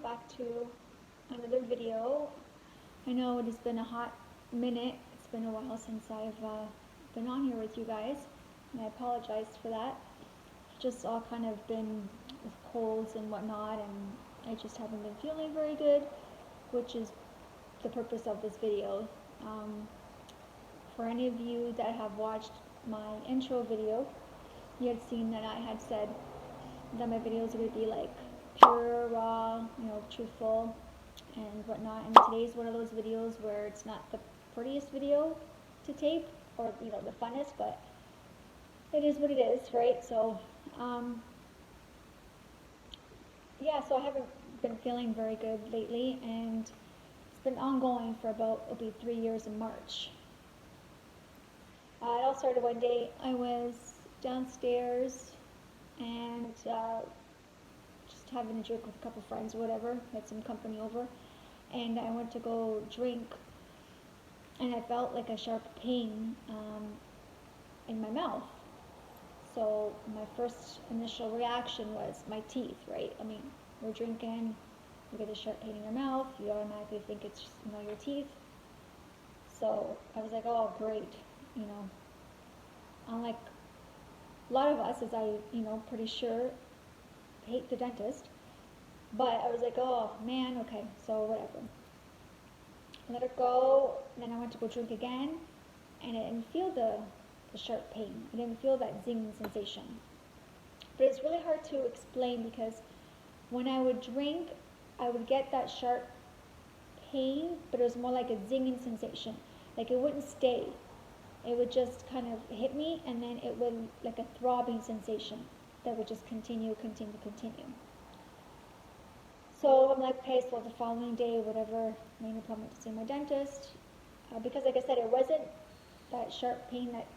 back to another video. I know it has been a hot minute. It's been a while since I've been on here with you guys, and I apologize for that. Just all kind of been with colds and whatnot, and I just haven't been feeling very good, which is the purpose of this video. For any of you that have watched my intro video, you had seen that I had said that my videos would be like pure, raw, truthful and whatnot. And today's one of those videos where it's not the prettiest video to tape or the funnest, but it is what it is, right? So yeah, so I haven't been feeling very good lately, and it's been ongoing for it'll be 3 years in March. It all started one day. I was downstairs and just having a drink with a couple friends or whatever, had some company over, and I went to go drink, and I felt like a sharp pain in my mouth. So my first initial reaction was my teeth, right? I mean, we're drinking, you get a sharp pain in your mouth, you automatically think it's your teeth. So I was like, oh great, unlike a lot of us, as I pretty sure hate the dentist, but I was like, oh man, okay, so whatever. Let it go. And then I went to go drink again, and I didn't feel the sharp pain. I didn't feel that zinging sensation. But it's really hard to explain because when I would drink, I would get that sharp pain, but it was more like a zinging sensation. Like it wouldn't stay. It would just kind of hit me, and then it would, like a throbbing sensation that would just continue. So I'm like, okay, so the following day, whatever, made an appointment to see my dentist. Because like I said, it wasn't that sharp pain that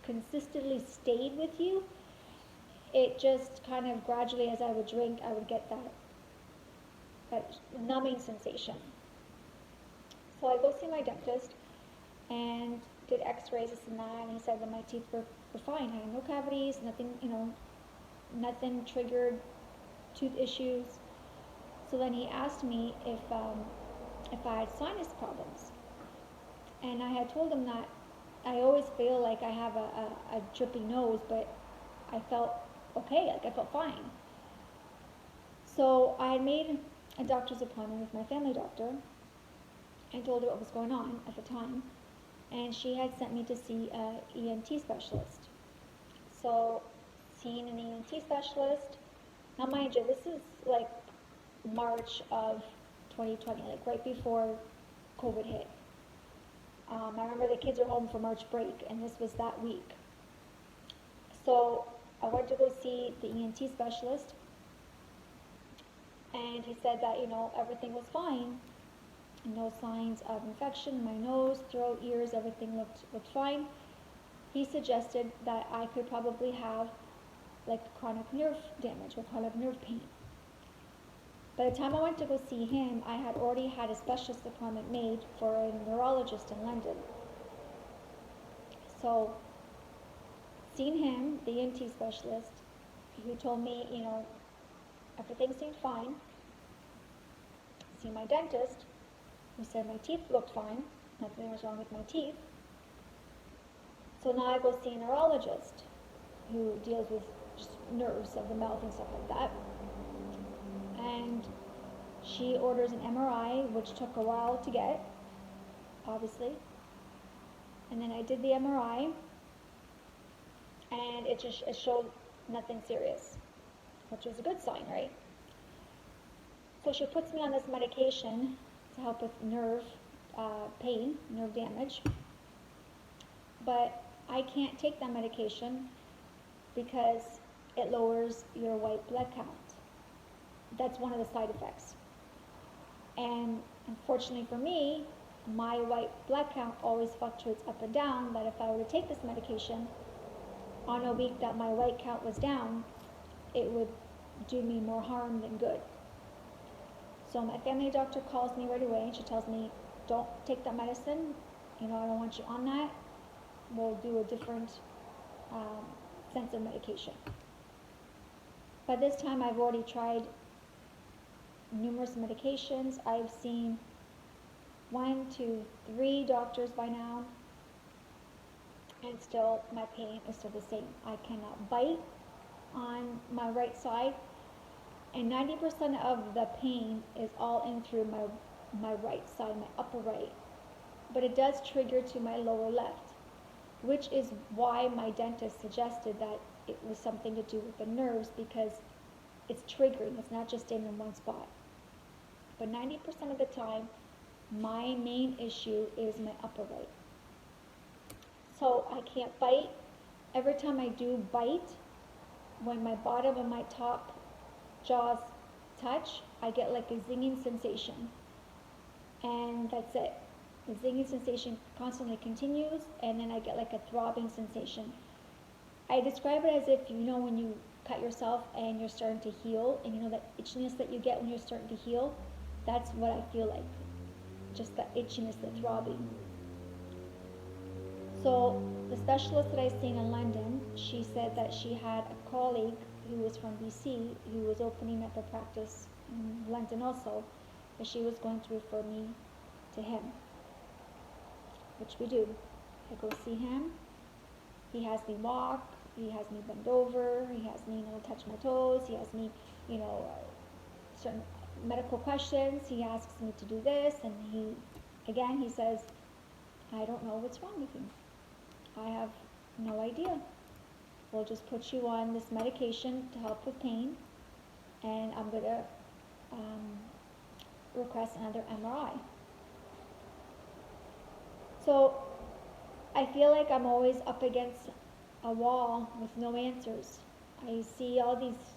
consistently stayed with you. It just kind of gradually, as I would drink, I would get that numbing sensation. So I go see my dentist and did x-rays, this and that, and he said that my teeth were fine. I had no cavities, nothing, nothing triggered tooth issues. So then he asked me if I had sinus problems. And I had told him that I always feel like I have a drippy nose, but I felt okay, like I felt fine. So I had made a doctor's appointment with my family doctor and told her what was going on at the time. And she had sent me to see an ENT specialist. So seeing an ENT specialist, now mind you, this is like March of 2020, like right before COVID hit. I remember the kids were home for March break, and this was that week. So I went to go see the ENT specialist, and he said that, everything was fine. No signs of infection in my nose, throat, ears, everything looked fine. He suggested that I could probably have like chronic nerve damage or chronic nerve pain. By the time I went to go see him, I had already had a specialist appointment made for a neurologist in London. So, seeing him, the ENT specialist, he told me, everything seemed fine. See my dentist, who said my teeth looked fine, nothing was wrong with my teeth. So now I go see a neurologist who deals with just nerves of the mouth and stuff like that. And she orders an MRI, which took a while to get, obviously. And then I did the MRI, and it showed nothing serious, which was a good sign, right? So she puts me on this medication to help with nerve pain, nerve damage. But I can't take that medication because it lowers your white blood count. That's one of the side effects. And unfortunately for me, my white blood count always fluctuates up and down, that if I were to take this medication on a week that my white count was down, it would do me more harm than good. So my family doctor calls me right away, and she tells me, don't take that medicine, I don't want you on that. We'll do a different sense of medication. By this time, I've already tried numerous medications. I've seen 1, 2, 3 doctors by now, and still my pain is still the same. I cannot bite on my right side, and 90% of the pain is all in through my right side, my upper right. But it does trigger to my lower left, which is why my dentist suggested that it was something to do with the nerves, because it's triggering. It's not just staying in one spot. But 90% of the time, my main issue is my upper right. So I can't bite. Every time I do bite, when my bottom and my top jaws touch, I get like a zinging sensation. And that's it. The zinging sensation constantly continues, and then I get like a throbbing sensation. I describe it as if, you know, when you cut yourself and you're starting to heal, and you know that itchiness that you get when you're starting to heal, that's what I feel like. Just that itchiness, the throbbing. So the specialist that I seen in London, she said that she had a colleague who was from BC who was opening up a practice in London also, but she was going to refer me to him, which we do. I go see him. He has me walk. He has me bend over. He has me, touch my toes. He has me, certain medical questions. He asks me to do this, and he says, I don't know what's wrong with you. I have no idea. We'll just put you on this medication to help with pain, and I'm going to request another MRI. So I feel like I'm always up against a wall with no answers. I see all these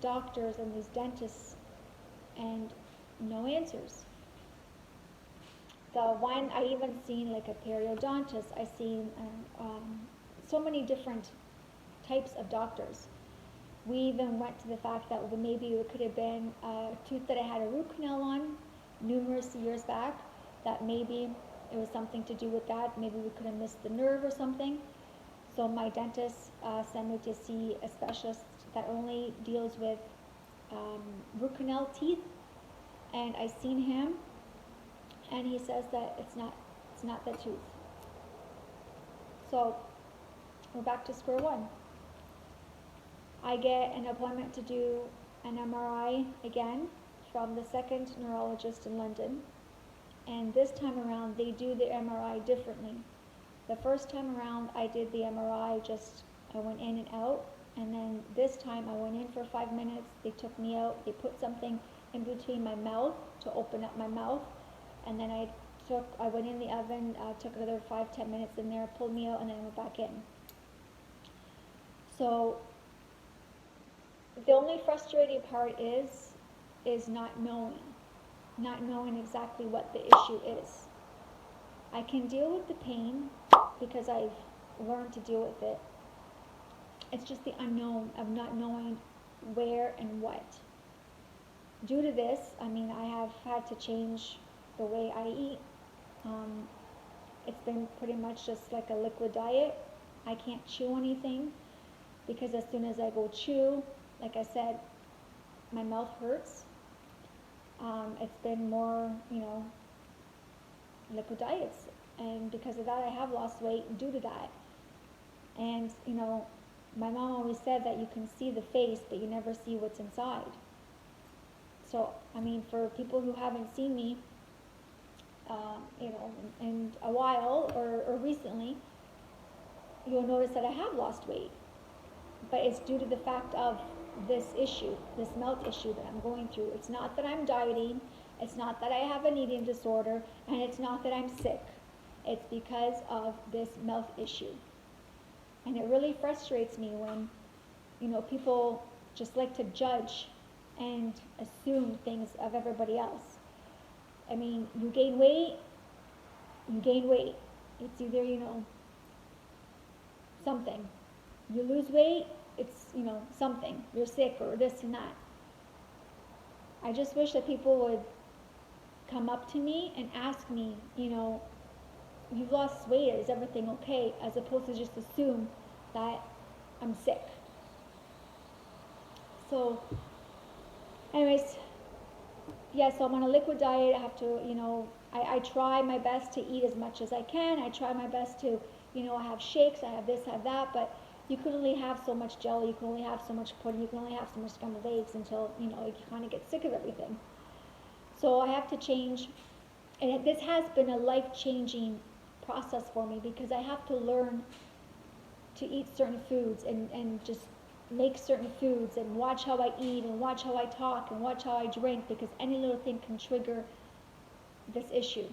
doctors and these dentists and no answers. The one, I even seen like a periodontist. I seen so many different types of doctors. We even went to the fact that maybe it could have been a tooth that I had a root canal on numerous years back, that maybe it was something to do with that. Maybe we could have missed the nerve or something. So my dentist sent me to see a specialist that only deals with root canal teeth, and I seen him, and he says that it's not the tooth. So we're back to square one. I get an appointment to do an MRI again from the second neurologist in London, and this time around they do the MRI differently. The first time around I did the MRI, I went in and out, and then this time I went in for 5 minutes. They took me out, they put something in between my mouth to open up my mouth, and then I went in the oven, took another 5-10 minutes in there, pulled me out, and then I went back in. So the only frustrating part is not knowing exactly what the issue is. I can deal with the pain because I've learned to deal with it. It's just the unknown of not knowing where and what. Due to this, I have had to change the way I eat. It's been pretty much just like a liquid diet. I can't chew anything because as soon as I go chew, like I said, my mouth hurts. It's been more, liquid diets. And because of that, I have lost weight due to that. And, my mom always said that you can see the face, but you never see what's inside. So, for people who haven't seen me, in a while or recently, you'll notice that I have lost weight. But it's due to the fact of this issue, this mouth issue that I'm going through. It's not that I'm dieting, it's not that I have an eating disorder, and it's not that I'm sick. It's because of this mouth issue. And it really frustrates me when, people just like to judge and assume things of everybody else. You gain weight, It's either, something. You lose weight, it's, something. You're sick or this and that. I just wish that people would come up to me and ask me, you've lost weight, is everything okay? As opposed to just assume that I'm sick. So, anyways, yeah, so I'm on a liquid diet. I have to, I try my best to eat as much as I can. I try my best to, I have shakes, I have this, I have that, but you can only have so much jelly, you can only have so much pudding, you can only have so much scrambled eggs until, you kind of get sick of everything. So I have to change, and this has been a life-changing process for me because I have to learn to eat certain foods and just make certain foods and watch how I eat and watch how I talk and watch how I drink because any little thing can trigger this issue.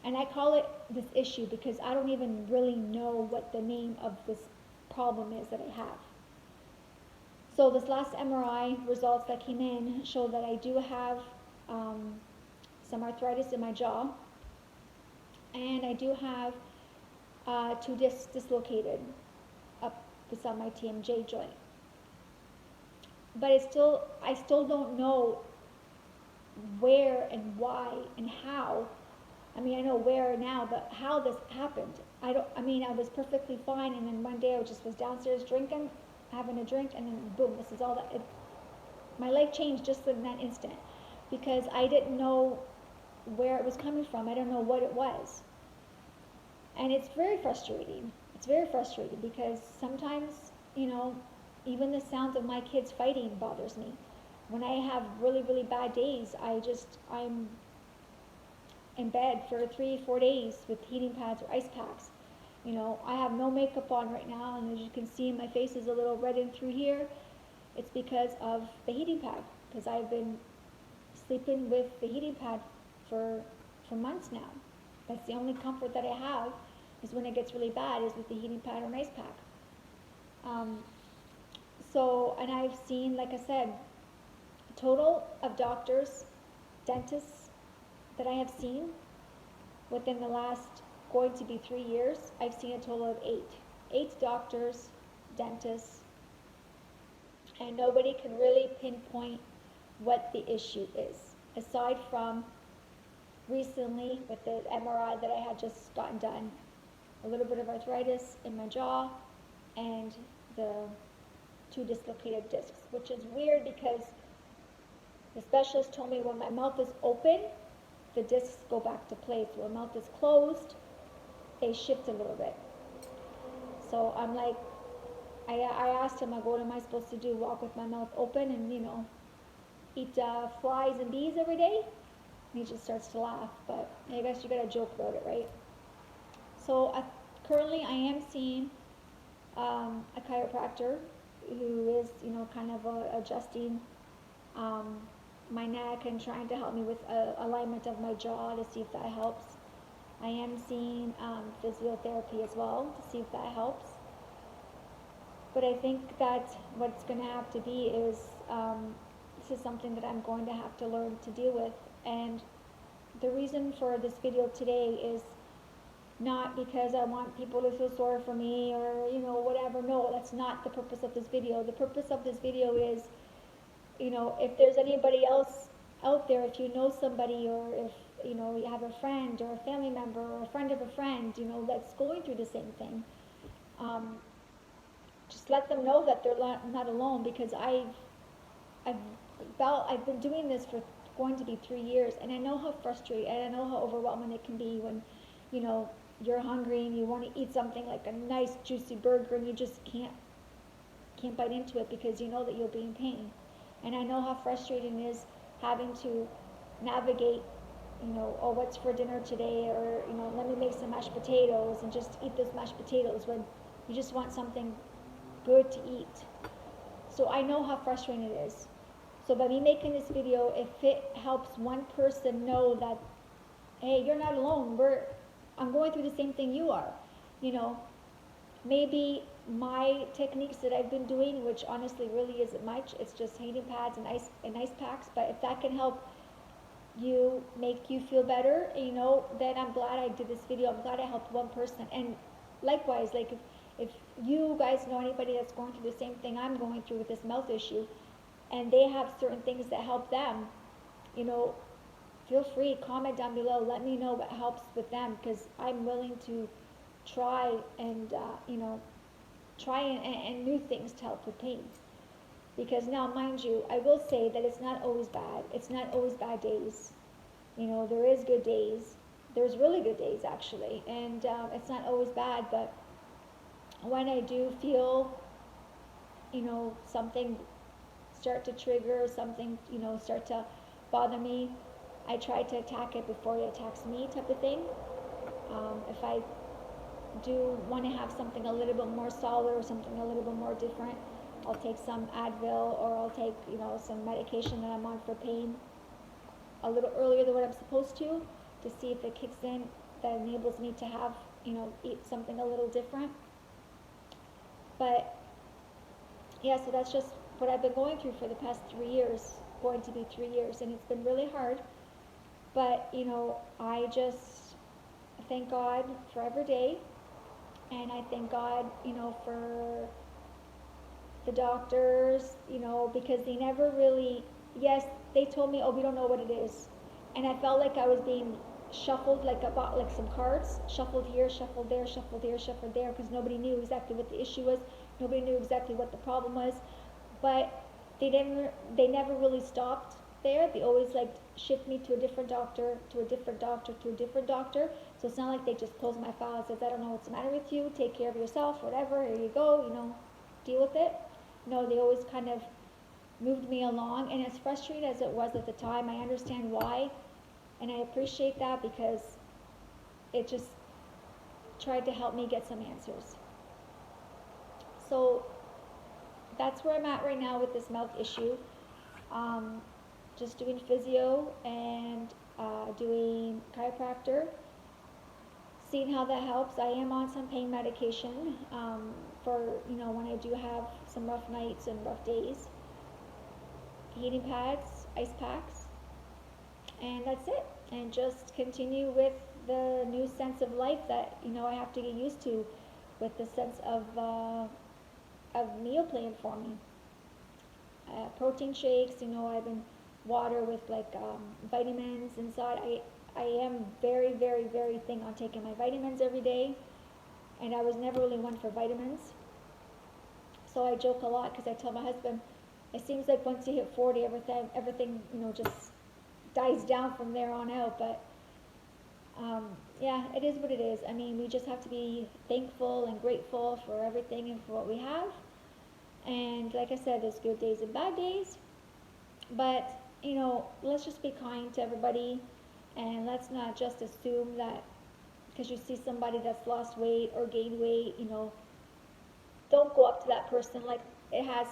And I call it this issue because I don't even really know what the name of this problem is that I have. So this last MRI results that came in show that I do have some arthritis in my jaw, and I do have two discs dislocated up beside my TMJ joint. But I still don't know where and why and how. I mean, I know where now, but how this happened. I was perfectly fine, and then one day I just was downstairs drinking, having a drink, and then boom, this is all that. My life changed just in that instant because I didn't know where it was coming from. I don't know what it was. And it's very frustrating. It's very frustrating because sometimes, even the sounds of my kids fighting bothers me. When I have really, really bad days, I'm in bed for 3-4 days with heating pads or ice packs. I have no makeup on right now, and as you can see, my face is a little reddened through here. It's because of the heating pad, because I've been sleeping with the heating pad for months now. That's the only comfort that I have is when it gets really bad is with the heating pad or an ice pack. And I've seen, like I said, a total of doctors, dentists that I have seen within the last going to be 3 years. I've seen a total of 8 doctors, dentists, and nobody can really pinpoint what the issue is, aside from recently with the MRI that I had just gotten done, a little bit of arthritis in my jaw and the 2 dislocated discs, which is weird because the specialist told me when my mouth is open, the discs go back to place. When my mouth is closed, they shift a little bit. So I'm like, I asked him, I go, what am I supposed to do? Walk with my mouth open and, eat flies and bees every day? And he just starts to laugh, but I guess you gotta joke about it, right? So currently I am seeing a chiropractor who is, kind of adjusting my neck and trying to help me with alignment of my jaw to see if that helps. I am seeing physiotherapy as well to see if that helps. But I think that what's going to have to be is this is something that I'm going to have to learn to deal with. And the reason for this video today is not because I want people to feel sorry for me or, whatever. No, that's not the purpose of this video. The purpose of this video is, if there's anybody else out there, if you know somebody or if, you have a friend or a family member or a friend of a friend, that's going through the same thing, just let them know that they're not alone because I've been doing this for going to be 3 years, and I know how frustrating and I know how overwhelming it can be when, you're hungry and you want to eat something like a nice juicy burger and you just can't bite into it because you know that you'll be in pain. And I know how frustrating it is having to navigate, oh, what's for dinner today, or, let me make some mashed potatoes and just eat those mashed potatoes when you just want something good to eat. So I know how frustrating it is. So by me making this video, if it helps one person know that, hey, you're not alone, I'm going through the same thing you are, maybe my techniques that I've been doing, which honestly really isn't much, it's just heating pads and ice packs, but if that can help you, make you feel better, then I'm glad I did this video. I'm glad I helped one person. And likewise, like if you guys know anybody that's going through the same thing I'm going through with this mouth issue, and they have certain things that help them, feel free, comment down below, let me know what helps with them, because I'm willing to try and, try and new things to help with pain. Because now, mind you, I will say that it's not always bad. It's not always bad days. You know, there is good days. There's really good days, actually. And it's not always bad, but when I do feel, you know, something start to trigger, something, you know, start to bother me, I try to attack it before it attacks me, type of thing. If I do want to have something a little bit more solid or something a little bit more different, I'll take some Advil, or I'll take, you know, some medication that I'm on for pain a little earlier than what I'm supposed to see if it kicks in, that enables me to have, you know, eat something a little different. But yeah, so that's just what I've been going through for the past 3 years, going to be 3 years, and it's been really hard. But, you know, I just thank God for every day, and I thank God, you know, for the doctors, you know, because they never really, yes, they told me, oh, we don't know what it is. And I felt like I was being shuffled, like I bought like some cards, shuffled here, shuffled there, shuffled here, shuffled there, because nobody knew exactly what the issue was. Nobody knew exactly what the problem was. But they never really stopped there. They always like shift me to a different doctor, to a different doctor, to a different doctor. So it's not like they just close my file and says, I don't know what's the matter with you, take care of yourself, whatever, here you go, you know, deal with it. No, they always kind of moved me along, and as frustrating as it was at the time, I understand why, and I appreciate that, because it just tried to help me get some answers. So that's where I'm at right now with this mouth issue. Just doing physio and doing chiropractor, seeing how that helps. I am on some pain medication for, you know, when I do have some rough nights and rough days. Heating pads, ice packs, and that's it. And just continue with the new sense of life that, you know, I have to get used to, with the sense of meal plan for me. Protein shakes, you know, I've been water with like vitamins inside. I am very, very, very thin on taking my vitamins every day, and I was never really one for vitamins. So I joke a lot, because I tell my husband, it seems like once you hit 40, everything, you know, just dies down from there on out. But yeah, it is what it is. I mean, we just have to be thankful and grateful for everything and for what we have. And like I said, there's good days and bad days. But, you know, let's just be kind to everybody, and let's not just assume that because you see somebody that's lost weight or gained weight, you know, don't go up to that person like it has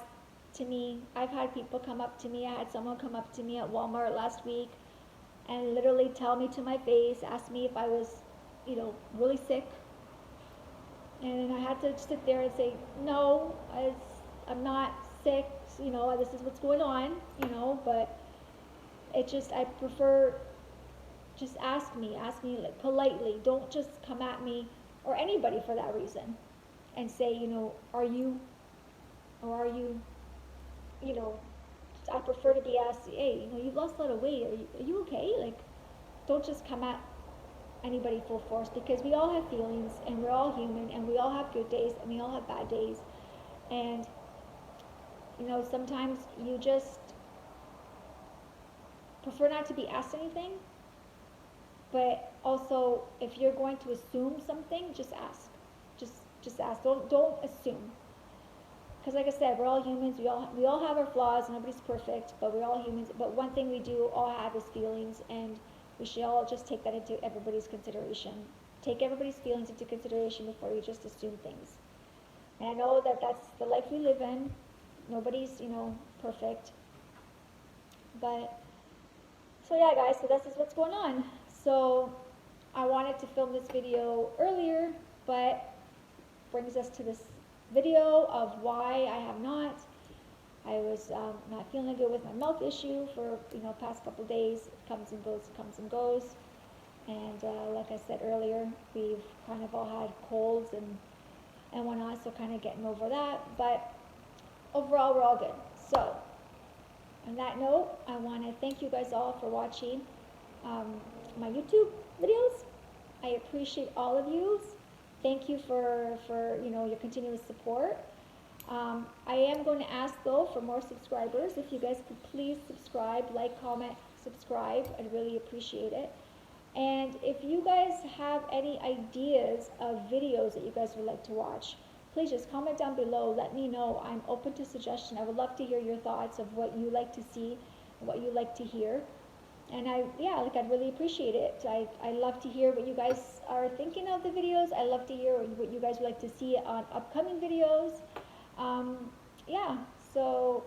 to me. I've had people come up to me. I had someone come up to me at Walmart last week and literally tell me to my face, ask me if I was, you know, really sick. And I had to sit there and say, no, I'm not sick, you know, this is what's going on, you know, but it just, I prefer, just ask me like politely. Don't just come at me, or anybody for that reason, and say, you know, are you, you know, I prefer to be asked, hey, you know, you've lost a lot of weight, are you okay? Like, don't just come at anybody full force, because we all have feelings, and we're all human, and we all have good days, and we all have bad days. And, you know, sometimes you just prefer not to be asked anything, but also, if you're going to assume something, just ask. Just ask. Don't assume. Because like I said, we're all humans. We all have our flaws. Nobody's perfect, but we're all humans. But one thing we do all have is feelings, and we should all just take that into everybody's consideration. Take everybody's feelings into consideration before you just assume things. And I know that that's the life we live in. Nobody's, you know, perfect. But, so yeah, guys, so this is what's going on. So I wanted to film this video earlier, but brings us to this video of why I have not. I was not feeling good with my mouth issue for, you know, past couple days. It comes and goes, comes and goes. And like I said earlier, we've kind of all had colds and whatnot, so kind of getting over that. But overall, we're all good. So on that note, I want to thank you guys all for watching my YouTube videos. I appreciate all of you. Thank you for you know, your continuous support. I am going to ask though for more subscribers. If you guys could please subscribe, like, comment, subscribe. I'd really appreciate it. And if you guys have any ideas of videos that you guys would like to watch, please just comment down below. Let me know. I'm open to suggestion. I would love to hear your thoughts of what you like to see and what you like to hear. And I'd really appreciate it. I love to hear what you guys are thinking of the videos. I love to hear what you guys would like to see on upcoming videos. Yeah, so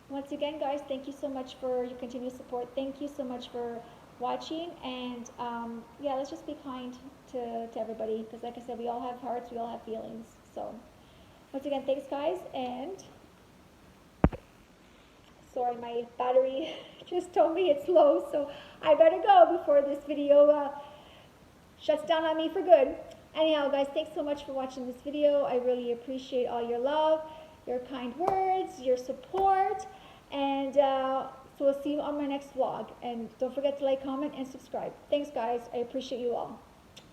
once again, guys, thank you so much for your continued support. Thank you so much for watching. And yeah, let's just be kind to everybody, because like I said, we all have hearts, we all have feelings. So once again, thanks, guys. And sorry, my battery just told me it's low, so I better go before this video shuts down on me for good. Anyhow, guys, thanks so much for watching this video. I really appreciate all your love, your kind words, your support, and so we'll see you on my next vlog. And don't forget to like, comment, and subscribe. Thanks, guys. I appreciate you all.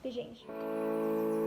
Beijinhos.